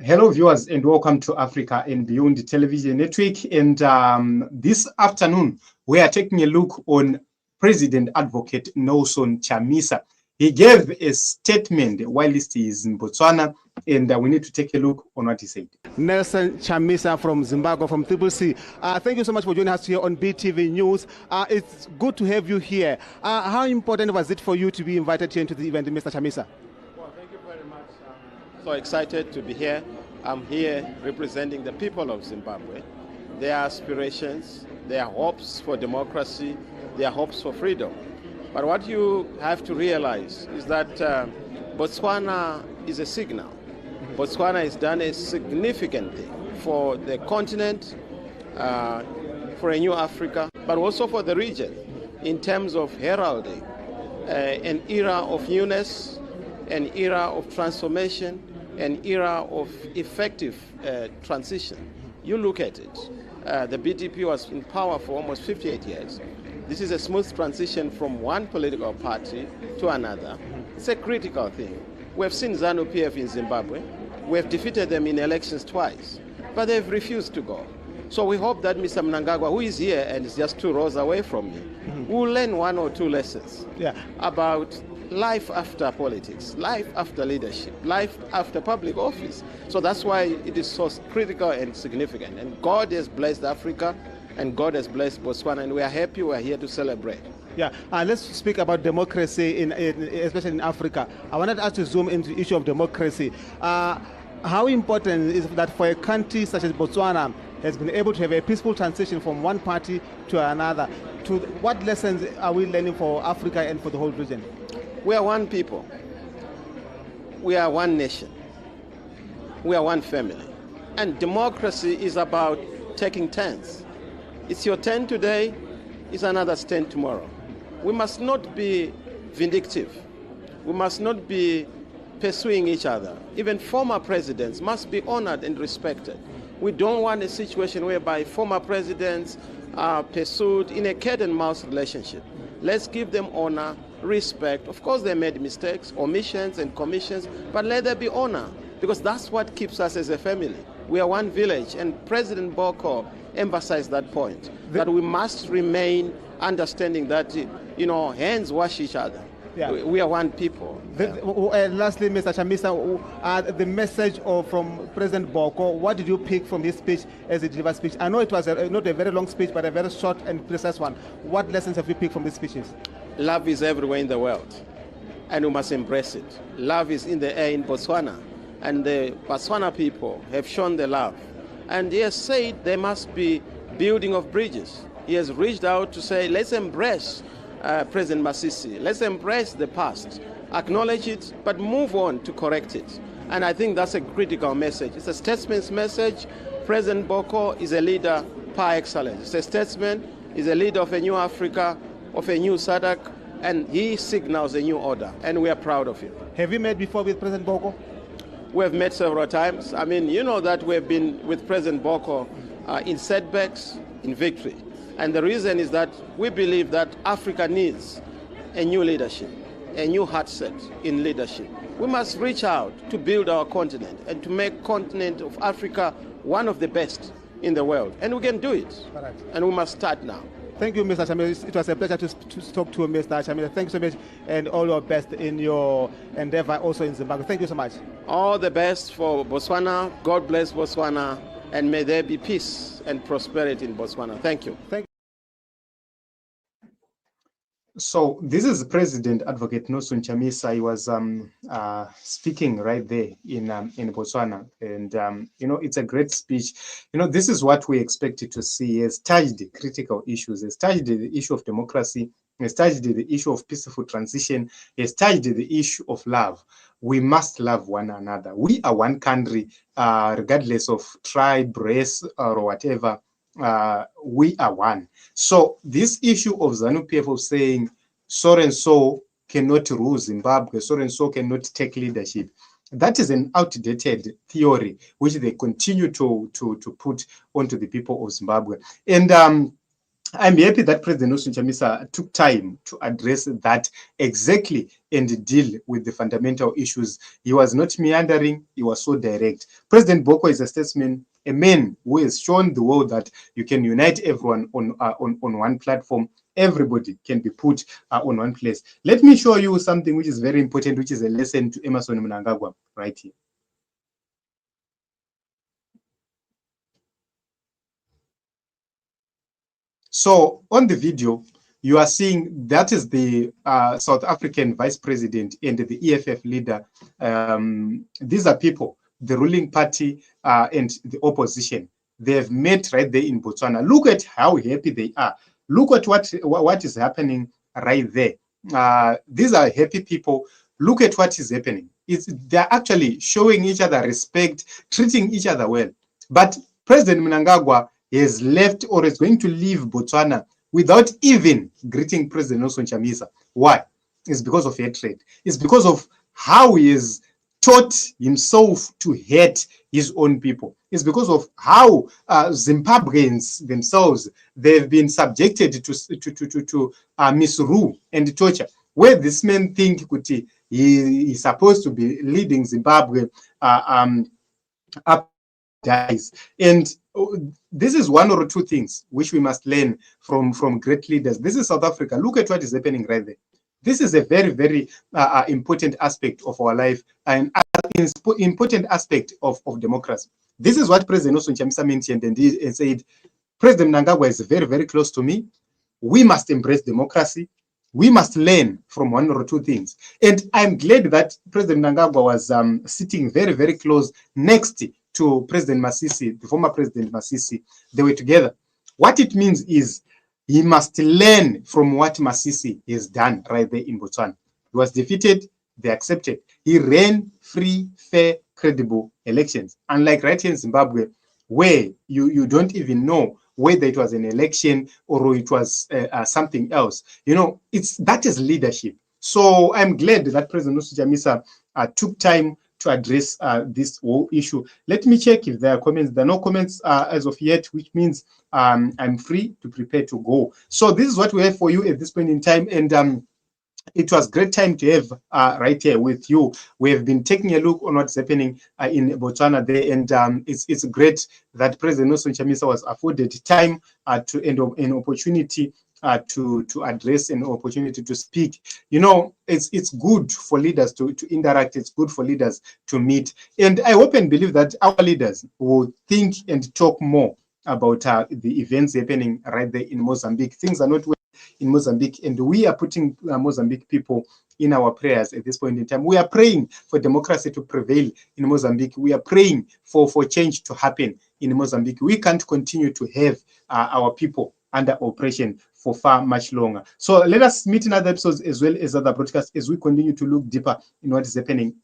Hello, viewers, and welcome to Africa and Beyond Television Network. And this afternoon, we are taking a look on President Advocate Nelson Chamisa. He gave a statement while he is in Botswana, and we need to take a look on what he said. Nelson Chamisa from Zimbabwe, from e.t.c. Thank you so much for joining us here on BTV News. It's good to have you here. How important was it for you to be invited here into the event, Mr. Chamisa? Well, thank you very much. I'm so excited to be here. I'm here representing the people of Zimbabwe, their aspirations, their hopes for democracy, their hopes for freedom. But what you have to realize is that Botswana is a signal. Botswana has done a significant thing for the continent, for a new Africa, but also for the region in terms of heralding an era of newness, an era of transformation, an era of effective transition. You look at it. The BDP was in power for almost 58 years. This is a smooth transition from one political party to another. It's a critical thing. We have seen ZANU-PF in Zimbabwe. We have defeated them in elections twice, but they've refused to go. So we hope that Mr. Mnangagwa, who is here and is just 2 rows away from me, will learn 1 or 2 lessons about life after politics, life after leadership, life after public office. So that's why it is so critical and significant. And God has blessed Africa, and God has blessed Botswana, and we are happy we are here to celebrate. Yeah, let's speak about democracy, especially in Africa. I wanted us to zoom into the issue of democracy. How important is that for a country such as Botswana has been able to have a peaceful transition from one party to another? To what lessons are we learning for Africa and for the whole region? We are one people. We are one nation. We are one family. And democracy is about taking turns. It's your turn today, it's another's turn tomorrow. We must not be vindictive. We must not be pursuing each other. Even former presidents must be honored and respected. We don't want a situation whereby former presidents are pursued in a cat and mouse relationship. Let's give them honor, respect. Of course, they made mistakes, omissions and commissions, but let there be honor, because that's what keeps us as a family. We are one village, and President Boko emphasized that point, that we must remain understanding that, hands wash each other. Yeah. We are one people. Lastly, Mr. Chamisa, the message from President Boko, what did you pick from his speech as he delivered speech? I know it was not a very long speech, but a very short and precise one. What lessons have you picked from these speeches? Love is everywhere in the world, and we must embrace it. Love is in the air in Botswana, and the Botswana people have shown the love. And he has said there must be building of bridges. He has reached out to say, let's embrace President Masisi. Let's embrace the past, acknowledge it, but move on to correct it. And I think that's a critical message. It's a statesman's message. President Boko is a leader par excellence. It's a statesman, he's a leader of a new Africa, of a new SADC, and he signals a new order, and we are proud of him. Have you met before with President Boko? We have met several times. I mean, you know that we have been with President Boko in setbacks, in victory. And the reason is that we believe that Africa needs a new leadership, a new heart set in leadership. We must reach out to build our continent and to make continent of Africa one of the best in the world. And we can do it. Right. And we must start now. Thank you, Mr. Chamisa. It was a pleasure to talk to Mr. Chamisa. Thank you so much, and all your best in your endeavor also in Zimbabwe. Thank you so much. All the best for Botswana. God bless Botswana, and may there be peace and prosperity in Botswana. Thank you. Thank you. So this is President Advocate Nelson Chamisa. He was speaking right there in Botswana, and it's a great speech. This is what we expected to see. He has touched critical issues. He has touched the issue of democracy. He has touched the issue of peaceful transition. He has touched the issue of love. We must love one another. We are one country, regardless of tribe, race, or whatever. We are one. So this issue of ZANU-PF of saying so and so cannot rule Zimbabwe, so and so cannot take leadership, that is an outdated theory which they continue to put onto the people of Zimbabwe. And I'm happy that President Nelson Chamisa took time to address that exactly and deal with the fundamental issues. He was not meandering, he was so direct. President Boko is a statesman, a man who has shown the world that you can unite everyone on one platform. Everybody can be put on one place. Let me show you something which is very important, which is a lesson to Emmerson Mnangagwa right here. So on the video, you are seeing that is the South African vice president and the EFF leader. These are people, the ruling party and the opposition. They have met right there in Botswana. Look at how happy they are. Look at what is happening right there. These are happy people. Look at what is happening. They're actually showing each other respect, treating each other well. But President Mnangagwa has left or is going to leave Botswana without even greeting President Nelson Chamisa. Why? It's because of hatred. It's because of how he has taught himself to hate his own people. It's because of how Zimbabweans themselves, they've been subjected to misrule and torture, where this man think he is supposed to be leading Zimbabwe up dies. And this is one or two things which we must learn from great leaders. This is South Africa. Look at what is happening right there. This is a very, very important aspect of our life and important aspect of democracy. This is what President Nelson Chamisa mentioned and said, President Mnangagwa is very, very close to me. We must embrace democracy. We must learn from one or two things. And I'm glad that President Mnangagwa was sitting very, very close next to President Masisi, the former President Masisi. They were together. What it means is he must learn from what Masisi has done right there in Botswana. He was defeated, they accepted. He ran free, fair, credible elections. Unlike right here in Zimbabwe, where you don't even know whether it was an election or it was something else. You know, that is leadership. So I'm glad that President Nelson Chamisa took time to address this whole issue. Let me check if there are comments. There are no comments as of yet, which means I'm free to prepare to go. So this is what we have for you at this point in time. And it was great time to have right here with you. We have been taking a look on what's happening in Botswana there, and it's great that President Nelson Chamisa was afforded time to an opportunity to address, an opportunity to speak. You know, it's good for leaders to interact. It's good for leaders to meet, and I hope and believe that our leaders will think and talk more about the events happening right there in Mozambique. Things are not well in Mozambique, and we are putting Mozambique people in our prayers at this point in time. We are praying for democracy to prevail in Mozambique. We are praying for change to happen in Mozambique. We can't continue to have our people under oppression for far much longer. So let us meet in other episodes as well as other broadcasts as we continue to look deeper in what is happening